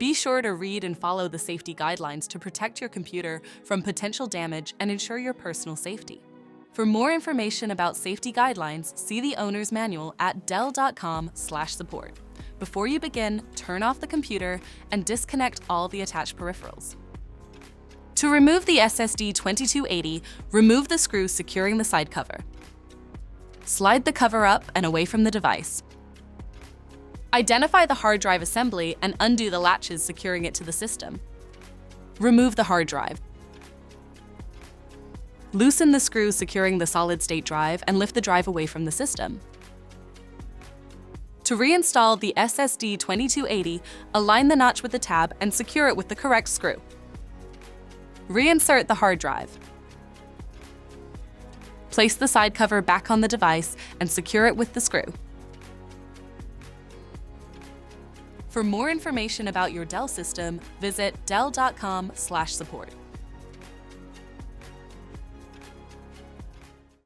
Be sure to read and follow the safety guidelines to protect your computer from potential damage and ensure your personal safety. For more information about safety guidelines, see the owner's manual at dell.com/support. Before you begin, turn off the computer and disconnect all the attached peripherals. To remove the SSD 2280, remove the screw securing the side cover. Slide the cover up and away from the device. Identify the hard drive assembly and undo the latches securing it to the system. Remove the hard drive. Loosen the screw securing the solid-state drive and lift the drive away from the system. To reinstall the SSD 2280, align the notch with the tab and secure it with the correct screw. Reinsert the hard drive. Place the side cover back on the device and secure it with the screw. For more information about your Dell system, visit dell.com/support.